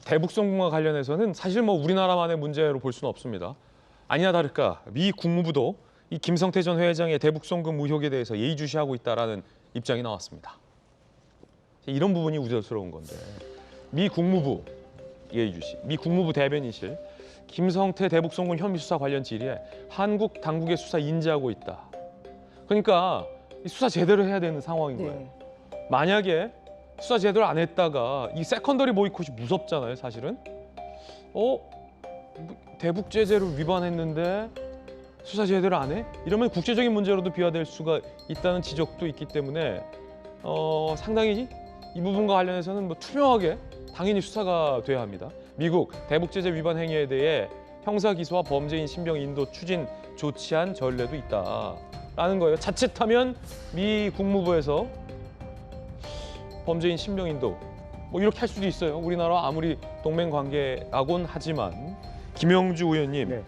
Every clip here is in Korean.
대북송금과 관련해서는 사실 뭐 우리나라만의 문제로 볼 수는 없습니다. 아니나 다를까 미 국무부도 이 김성태 전 회장의 대북송금 의혹에 대해서 예의주시하고 있다라는 입장이 나왔습니다. 이런 부분이 우려스러운 건데 미 국무부 예의주시, 미 국무부 대변인실 김성태 대북송금 혐의 수사 관련 질의에 한국 당국의 수사 인지하고 있다. 그러니까 수사 제대로 해야 되는 상황인 거예요. 만약에 수사 제대로 안 했다가 이 세컨더리 보이콧이 무섭잖아요, 사실은. 대북 제재를 위반했는데 수사 제대로 안 해? 이러면 국제적인 문제로도 비화될 수가 있다는 지적도 있기 때문에 상당히 이 부분과 관련해서는 뭐 투명하게 당연히 수사가 돼야 합니다. 미국 대북 제재 위반 행위에 대해 형사 기소와 범죄인 신병 인도 추진 조치한 전례도 있다라는 거예요. 자칫하면 미 국무부에서 범죄인 신병 인도 뭐 이렇게 할 수도 있어요. 우리나라 아무리 동맹 관계라곤 하지만 김영주 의원님, 네.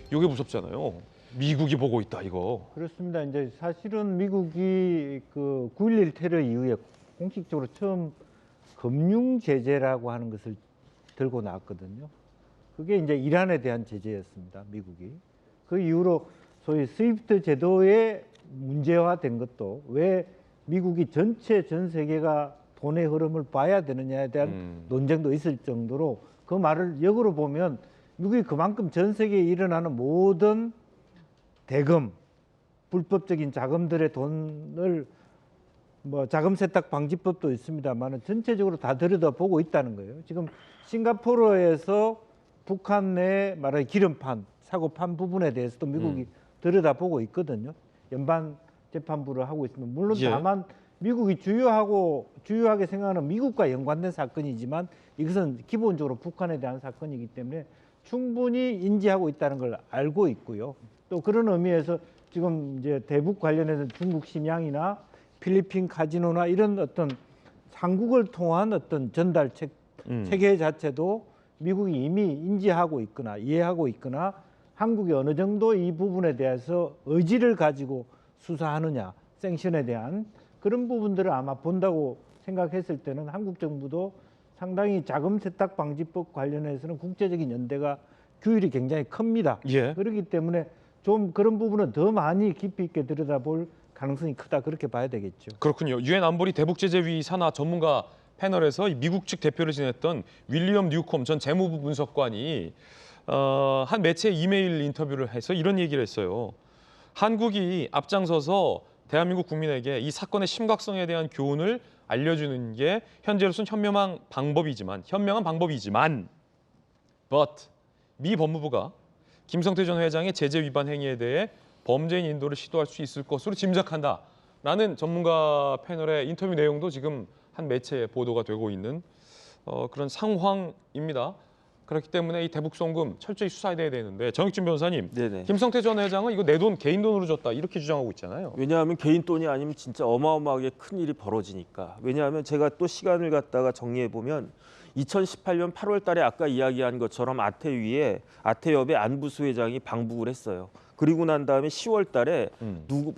이게 무섭잖아요. 미국이 보고 있다 이거. 그렇습니다. 이제 사실은 미국이 그 9.11 테러 이후에 공식적으로 처음 금융 제재라고 하는 것을 들고 나왔거든요. 그게 이제 이란에 대한 제재였습니다. 미국이. 그 이후로 소위 스위프트 제도의 문제화된 것도 왜 미국이 전체 전 세계가 돈의 흐름을 봐야 되느냐에 대한 논쟁도 있을 정도로 그 말을 역으로 보면 미국이 그만큼 전 세계에 일어나는 모든 대금, 불법적인 자금들의 돈을 뭐 자금 세탁 방지법도 있습니다만 전체적으로 다 들여다보고 있다는 거예요. 지금 싱가포르에서 북한 내 말하는 기름판, 사고판 부분에 대해서도 미국이 들여다보고 있거든요. 연방 재판부를 하고 있습니다. 물론 다만 미국이 주요하게 생각하는 미국과 연관된 사건이지만 이것은 기본적으로 북한에 대한 사건이기 때문에 충분히 인지하고 있다는 걸 알고 있고요. 또 그런 의미에서 지금 이제 대북 관련해서 중국 심양이나 필리핀 카지노나 이런 어떤 한국을 통한 어떤 전달 체계 자체도 미국이 이미 인지하고 있거나 이해하고 있거나 한국이 어느 정도 이 부분에 대해서 의지를 가지고 수사하느냐, 생션에 대한 그런 부분들을 아마 본다고 생각했을 때는 한국 정부도 상당히 자금 세탁 방지법 관련해서는 국제적인 연대가 규율이 굉장히 큽니다. 그렇기 때문에 좀 그런 부분은 더 많이 깊이 있게 들여다볼 가능성이 크다 그렇게 봐야 되겠죠. 그렇군요. 유엔 안보리 대북제재위 산하 전문가 패널에서 미국 측 대표를 지냈던 윌리엄 뉴콤 전 재무부 분석관이 한 매체 이메일 인터뷰를 해서 이런 얘기를 했어요. 한국이 앞장서서 대한민국 국민에게 이 사건의 심각성에 대한 교훈을 알려주는 게 현재로서는 현명한 방법이지만 but 미 법무부가 김성태 전 회장의 제재 위반 행위에 대해 범죄인 인도를 시도할 수 있을 것으로 짐작한다라는 전문가 패널의 인터뷰 내용도 지금 한 매체에 보도가 되고 있는 그런 상황입니다. 그렇기 때문에 이 대북송금 철저히 수사해야 되는데 정익준 변호사님, 네네. 김성태 전 회장은 이거 내 돈 개인 돈으로 줬다 이렇게 주장하고 있잖아요. 왜냐하면 개인 돈이 아니면 진짜 어마어마하게 큰 일이 벌어지니까. 왜냐하면 제가 또 시간을 갖다가 정리해 보면 2018년 8월 달에 아까 이야기한 것처럼 아태협의 안부수 회장이 방북을 했어요. 그리고 난 다음에 10월 달에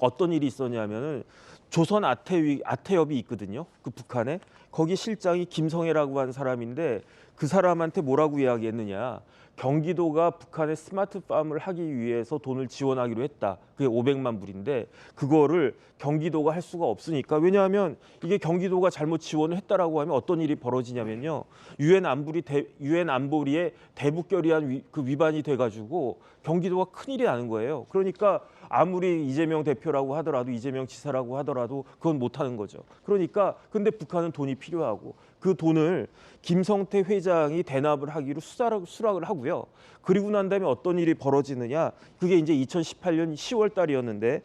어떤 일이 있었냐면은 조선 아태협이 있거든요. 그 북한에. 거기 실장이 김성애라고 하는 사람인데 그 사람한테 뭐라고 이야기했느냐. 경기도가 북한의 스마트팜을 하기 위해서 돈을 지원하기로 했다. 그게 500만 불인데 그거를 경기도가 할 수가 없으니까. 왜냐하면 이게 경기도가 잘못 지원을 했다라고 하면 어떤 일이 벌어지냐면요. 유엔 안보리에 대북 결의안 그 위반이 돼가지고 경기도가 큰일이 나는 거예요. 그러니까 아무리 이재명 대표라고 하더라도 이재명 지사라고 하더라도 그건 못하는 거죠. 그러니까 근데 북한은 돈이 필요하고 그 돈을 김성태 회장이 대납을 하기로 수락을 하고요. 그리고 난 다음에 어떤 일이 벌어지느냐. 그게 이제 2018년 10월 달이었는데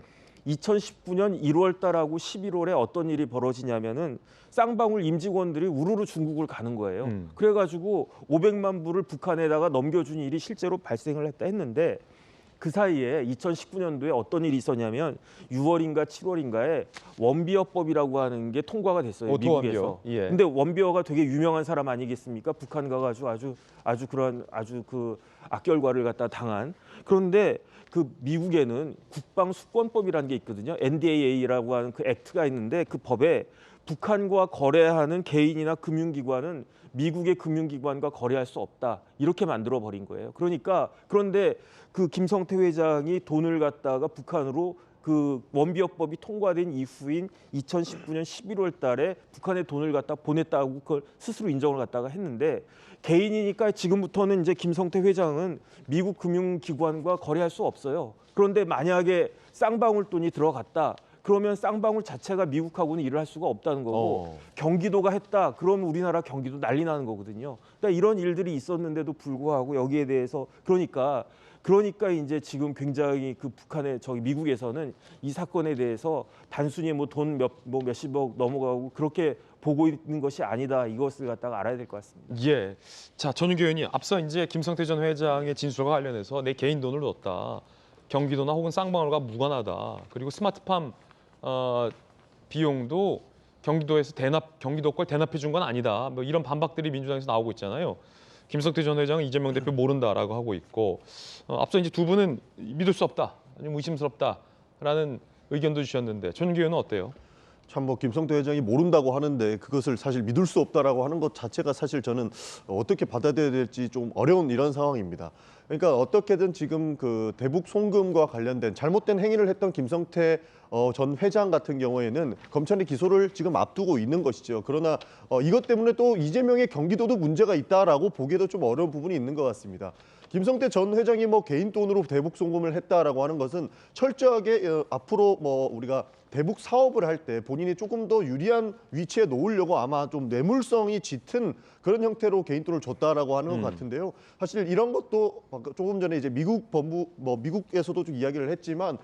2019년 1월 달하고 11월에 어떤 일이 벌어지냐면은 쌍방울 임직원들이 우르르 중국을 가는 거예요. 그래가지고 500만 불을 북한에다가 넘겨준 일이 실제로 발생을 했는데 그 사이에 2019년도에 어떤 일이 있었냐면 6월인가 7월인가에 원비어법이라고 하는 게 통과가 됐어요. 미국에서. 근데 원비어가 되게 유명한 사람 아니겠습니까? 북한 가가지고 아주 그 악결과를 갖다 당한. 그런데 그 미국에는 국방수권법이라는 게 있거든요. NDAA라고 하는 그 액트가 있는데 그 법에 북한과 거래하는 개인이나 금융기관은 미국의 금융기관과 거래할 수 없다. 이렇게 만들어 버린 거예요. 그러니까 그런데 그 김성태 회장이 돈을 갖다가 북한으로 그 원비역법이 통과된 이후인 2019년 11월 달에 북한에 돈을 갖다 보냈다고 그걸 스스로 인정을 갖다가 했는데 개인이니까 지금부터는 이제 김성태 회장은 미국 금융기관과 거래할 수 없어요. 그런데 만약에 쌍방울 돈이 들어갔다. 그러면 쌍방울 자체가 미국하고는 일을 할 수가 없다는 거고 경기도가 했다. 그럼 우리나라 경기도 난리 나는 거거든요. 그러니까 이런 일들이 있었는데도 불구하고 여기에 대해서 그러니까 이제 지금 굉장히 그 북한의 저기 미국에서는 이 사건에 대해서 단순히 뭐 돈 몇십억 넘어가고 그렇게 보고 있는 것이 아니다. 이것을 갖다가 알아야 될 것 같습니다. 예. 자, 전윤기 의원님, 앞서 이제 김성태 전 회장의 진술과 관련해서 내 개인 돈을 넣었다. 경기도나 혹은 쌍방울과 무관하다. 그리고 스마트팜 비용도 경기도에서 경기도 걸 대납해 준 건 아니다. 뭐 이런 반박들이 민주당에서 나오고 있잖아요. 김성태 전 회장은 이재명 대표 모른다라고 하고 있고 앞서 이제 두 분은 믿을 수 없다, 아니면 의심스럽다라는 의견도 주셨는데 전윤기 의원은 어때요? 참 뭐 김성태 회장이 모른다고 하는데 그것을 사실 믿을 수 없다라고 하는 것 자체가 사실 저는 어떻게 받아들여야 될지 좀 어려운 이런 상황입니다. 그러니까 어떻게든 지금 그 대북 송금과 관련된 잘못된 행위를 했던 김성태 전 회장 같은 경우에는 검찰이 기소를 지금 앞두고 있는 것이죠. 그러나 이것 때문에 또 이재명의 경기도도 문제가 있다라고 보기에도 좀 어려운 부분이 있는 것 같습니다. 김성태 전 회장이 뭐 개인 돈으로 대북 송금을 했다라고 하는 것은 철저하게 앞으로 뭐 우리가 대북 사업을 할 때 본인이 조금 더 유리한 위치에 놓으려고 아마 좀 뇌물성이 짙은 그런 형태로 개인 돈을 줬다라고 하는 것 같은데요. 사실 이런 것도 조금 전에 이제 미국 법무 미국에서도 좀 이야기를 했지만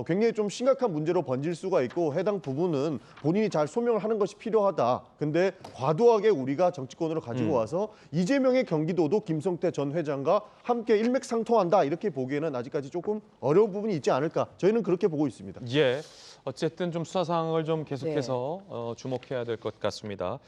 굉장히 좀 심각한 문제로 번질 수가 있고 해당 부분은 본인이 잘 소명을 하는 것이 필요하다. 근데 과도하게 우리가 정치권으로 가지고 와서 이재명의 경기도도 김성태 전 회장과 함께 일맥상통한다. 이렇게 보기에는 아직까지 조금 어려운 부분이 있지 않을까. 저희는 그렇게 보고 있습니다. 예. 어쨌든 좀 수사 상황을 좀 계속해서 주목해야 될 것 같습니다.